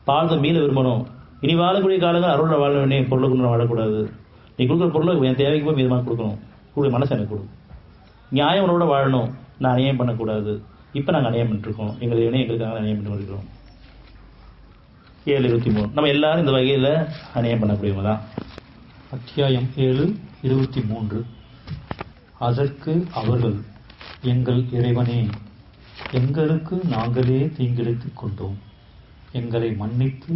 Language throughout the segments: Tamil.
வாழ்ந்து மீள விரும்பணும். இனி வாழக்கூடிய காலங்கள் அருளை வாழ வேண்டிய பொருளை கொண்டு வாழக்கூடாது. நீ கொடுக்குற பொருளை என் தேவைக்கு போய் மீதமாக கொடுக்கணும். கொடுக்குற மனசு எனக்கு கொடு. நியாயம் உணவோட வாழணும். நான் அநியாயம் பண்ணக்கூடாது. இப்போ நாங்கள் அநியாயம் பண்ணிட்டுருக்கோம். எங்களுக்காக அநியாயம் பண்ணி வருகிறோம். 7:23. நம்ம எல்லாரும் இந்த வகையில் அநியாயம் பண்ணக்கூடியவங்க தான். அத்தியாயம் 7:23. அதற்கு அவர்கள், எங்கள் இறைவனே, எங்களுக்கு நாங்களே தீங்கிழைத்துக் கொண்டோம். எங்களை மன்னித்து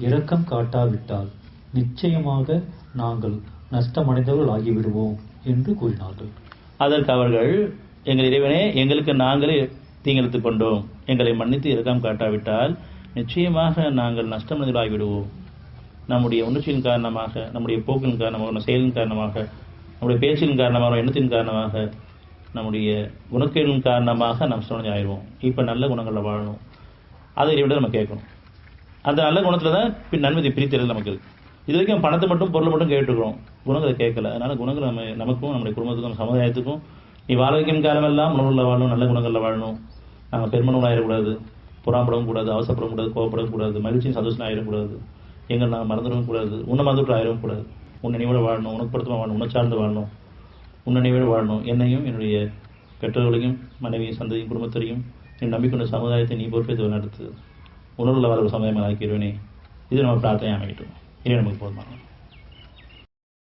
இரக்கம் காட்டாவிட்டால் நிச்சயமாக நாங்கள் நஷ்டமடைந்தவர்கள் ஆகிவிடுவோம் என்று கூறினார்கள். அதற்கு அவர்கள், எங்கள் இறைவனே, எங்களுக்கு நாங்களே தீங்கிழைத்துக் கொண்டோம். எங்களை மன்னித்து இரக்கம் காட்டாவிட்டால் நிச்சயமாக நாங்கள் நஷ்டமடைந்தவர்கள் ஆகிவிடுவோம். நம்முடைய உணர்ச்சியின் காரணமாக, நம்முடைய போக்கின் காரணமாக, நம்ம செயலின் காரணமாக, நம்முடைய பேச்சின் காரணமாக, எண்ணத்தின் காரணமாக, நம்முடைய குணக்கேடின் காரணமாக நாம் நஷ்டமடைஞ்சு ஆயிடுவோம். இப்போ நல்ல குணங்களில் வாழணும். அதை விட நம்ம கேட்கணும். அந்த நல்ல குணத்தில் தான் நன்மை பிரித்தறிதல் நமக்கு இருக்குது. இது வரைக்கும் பணத்தை மட்டும் பொருளை மட்டும் கேட்டுருக்கிறோம், குணங்களை கேட்கல. அதனால் குணங்கள் நமக்கும் நம்முடைய குடும்பத்துக்கும் சமுதாயத்துக்கும் நீ வாழ வைக்கும் காலமெல்லாம் உணவுகளில் வாழணும், நல்ல குணங்களில் வாழணும். நாங்கள் பெருமனவர்கள் ஆயிடக்கூடாது, புறாப்படவும் கூடாது, அவசரப்படவும் கூடாது, கோவப்படவும் கூடாது, மகிழ்ச்சியும் சந்தோஷம் ஆயிடக்கூடாது, எங்கள் நாங்கள் மறந்துடவும் கூடாது, உன்னை மறந்துவிட்டு ஆயிடவும் கூடாது. உன்னை நினைவோடு வாழணும், உனக்கு பொருத்தமாக வாழணும், உன்னை சார்ந்து வாழணும், உன்னை நினைவோடு வாழணும். என்னையும் என்னுடைய பெற்றோர்களையும் மனைவியும் சந்ததியும் குடும்பத்தையும் நீ நம்பிக்கொண்ட சமுதாயத்தை நீ பொறுப்பேற்று நடத்து உணர்வுள்ள வாழ்வு சமுதாயமாக ஆக்கிடுவேனே. இது நம்ம பிரார்த்தனை அமைக்கிட்டோம். இது நமக்கு போதுமான